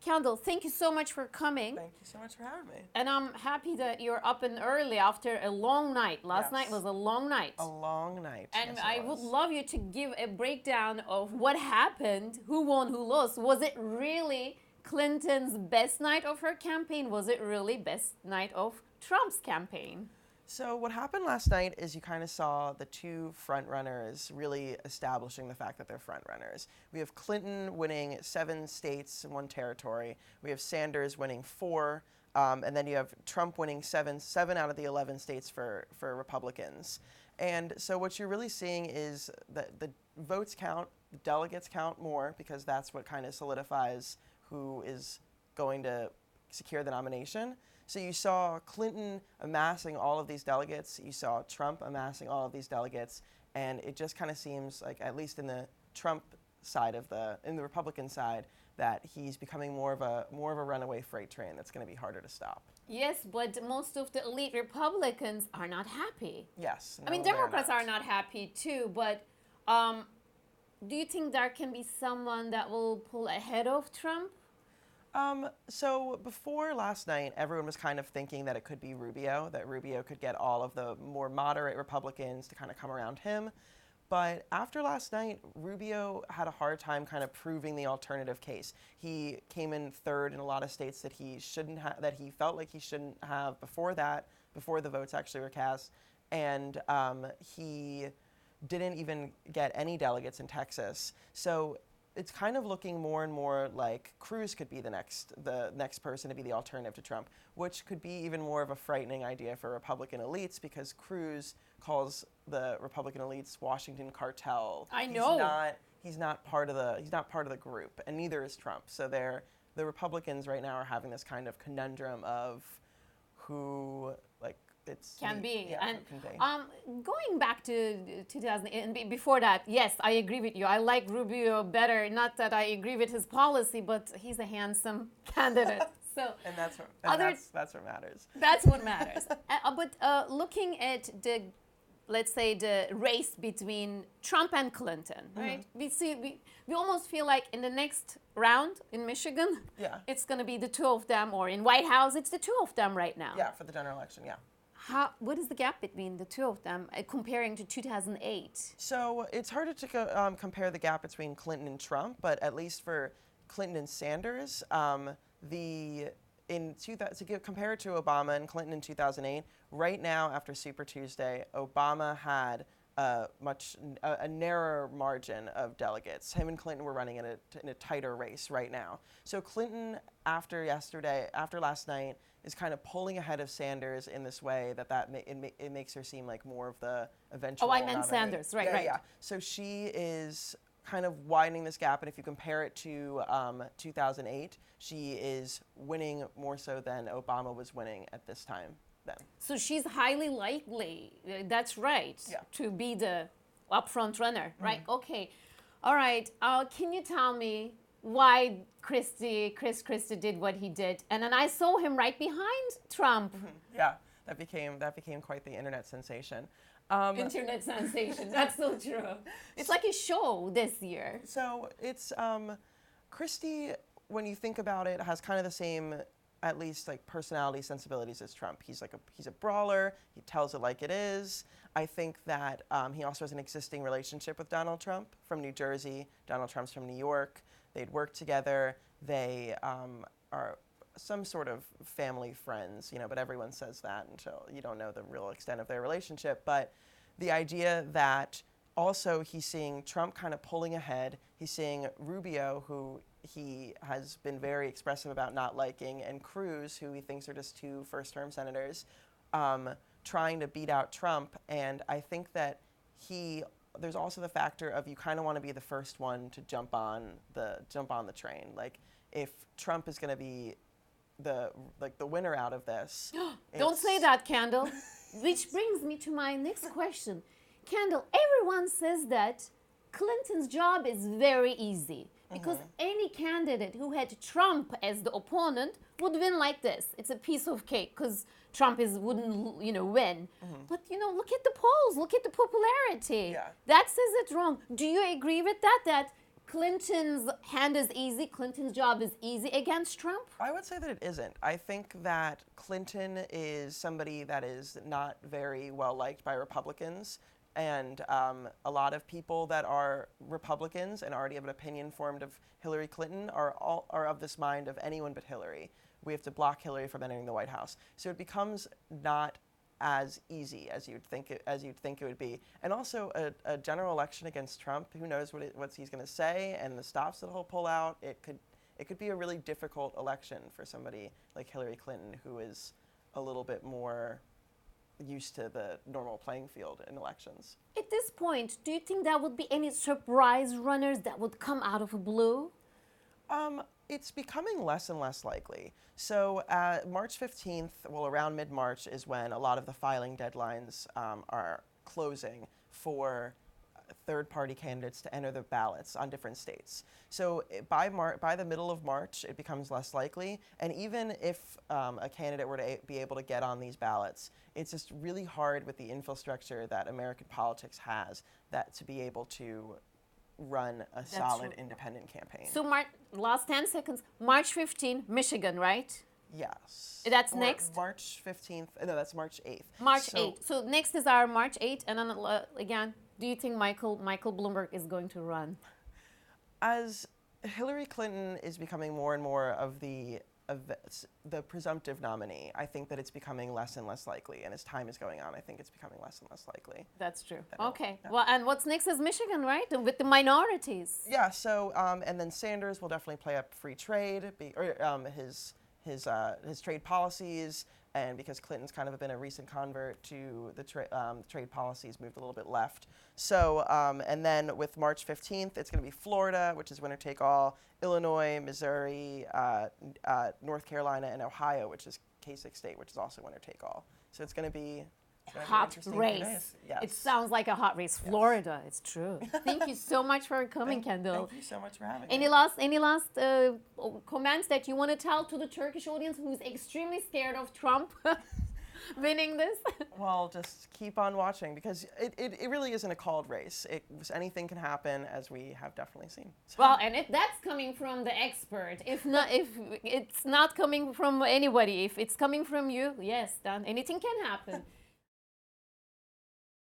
Kendall, thank you so much for coming. Thank you so much for having me. And I'm happy that you're up and early after a long night. Last night was a long night. A long night. And yes, I would love you to give a breakdown of what happened, who won, who lost. Was it really Clinton's best night of her campaign? Was it really best night of Trump's campaign? So what happened last night is you kind of saw the two front runners really establishing the fact that they're front runners. We have Clinton winning 7 states and 1 territory. We have Sanders winning 4. And then you have Trump winning 7 out of the 11 states for Republicans. And so what you're really seeing is that the votes count, the delegates count more, because that's what kind of solidifies who is going to secure the nomination. So you saw Clinton amassing all of these delegates. You saw Trump amassing all of these delegates. And it just kind of seems like, at least in the Trump side of in the Republican side, that he's becoming more of a runaway freight train that's going to be harder to stop. Yes, but most of the elite Republicans are not happy. Yes. I mean, Democrats are not happy too, but do you think there can be someone that will pull ahead of Trump? So before last night, everyone was kind of thinking that it could be Rubio, that Rubio could get all of the more moderate Republicans to kind of come around him. But after last night, Rubio had a hard time kind of proving the alternative case. He came in third in a lot of states that he shouldn't have, that he felt like he shouldn't have before the votes actually were cast. And he didn't even get any delegates in Texas. So it's kind of looking more and more like Cruz could be the next person to be the alternative to Trump, which could be even more of a frightening idea for Republican elites, because Cruz calls the Republican elites Washington cartel. I know. He's not part of the group, and neither is Trump. So the Republicans right now are having this kind of conundrum of who can be. Yeah, and can be. Going back to 2000 and before that, yes, I agree with you. I like Rubio better. Not that I agree with his policy, but he's a handsome candidate. So and that's what matters. That's what matters. But looking at let's say the race between Trump and Clinton, right? We almost feel like in the next round in Michigan, it's going to be the two of them, or in White House, it's the two of them right now. Yeah, for the general election, yeah. What is the gap between the two of them comparing to 2008? So it's harder to compare the gap between Clinton and Trump, but at least for Clinton and Sanders, compare it to Obama and Clinton in 2008, right now after Super Tuesday, Obama had a narrower margin of delegates. Him and Clinton were running in a tighter race right now. So Clinton, after last night, is kind of pulling ahead of Sanders in this way it makes her seem like more of the eventual. Oh, I meant nominee. Sanders, right. Yeah. So she is kind of widening this gap, and if you compare it to 2008, she is winning more so than Obama was winning at this time then. So she's highly likely, that's right, to be the upfront runner, right? Okay. All right. Can you tell me why Chris Christie did what he did? And then I saw him right behind Trump. Yeah, that became quite the internet sensation. Internet sensation. That's so true. It's like a show this year. So it's Christie, when you think about it, has kind of the same, at least like personality sensibilities as Trump. He's a brawler. He tells it like it is. I think that he also has an existing relationship with Donald Trump from New Jersey. Donald Trump's from New York. They'd worked together. They are some sort of family friends, but everyone says that until you don't know the real extent of their relationship. But the idea that also he's seeing Trump kind of pulling ahead. He's seeing Rubio, who he has been very expressive about not liking, and Cruz, who he thinks are just two first-term senators, trying to beat out Trump. And I think that there's also the factor of you kind of want to be the first one to jump on the train. Like, if Trump is going to be the winner out of this. Don't say that, Kendall. Which brings me to my next question. Kendall, everyone says that Clinton's job is very easy because any candidate who had Trump as the opponent would win like this. It's a piece of cake because Trump wouldn't win. But look at the polls, look at the popularity. Yeah. That says it wrong. Do you agree with that? That Clinton's hand is easy, Clinton's job is easy against Trump? I would say that it isn't. I think that Clinton is somebody that is not very well liked by Republicans. And a lot of people that are Republicans and already have an opinion formed of Hillary Clinton are of this mind of anyone but Hillary. We have to block Hillary from entering the White House. So it becomes not as easy as you'd think it would be. And also a general election against Trump, who knows what he's going to say and the stops that he'll pull out. It could be a really difficult election for somebody like Hillary Clinton, who is a little bit more used to the normal playing field in elections. At this point, do you think there would be any surprise runners that would come out of the blue? It's becoming less and less likely. So March 15th, well, around mid-March is when a lot of the filing deadlines are closing for third-party candidates to enter the ballots on different states. So by the middle of March, it becomes less likely. And even if a candidate were to be able to get on these ballots, it's just really hard with the infrastructure that American politics has to be able to run a solid independent campaign. So last 10 seconds, March 15, Michigan, right? Yes. That's next? March 15th. No, that's March 8th. March 8th. So next is our March 8th. And then again, do you think Michael Bloomberg is going to run? As Hillary Clinton is becoming more and more of the presumptive nominee, I think that it's becoming less and less likely. And as time is going on, I think it's becoming less and less likely. That's true. Okay. Yeah. Well, and what's next is Michigan, right? With the minorities. Yeah. So, and then Sanders will definitely play up free trade, his trade policies, and because Clinton's kind of been a recent convert to the trade policies, moved a little bit left. So, and then with March 15th, it's going to be Florida, which is winner take all, Illinois, Missouri, North Carolina, and Ohio, which is Kasich State, which is also winner take all. So it's going to be hot race. Yes. It sounds like a hot race. Florida, it's true. Thank you so much for coming, Kendall. Thank you so much for having me. Any last comments that you want to tell to the Turkish audience who's extremely scared of Trump winning this? Well, just keep on watching, because it really isn't a called race. Anything can happen, as we have definitely seen. So. Well, and if that's coming from the expert, if it's not coming from anybody, if it's coming from you, yes, then anything can happen.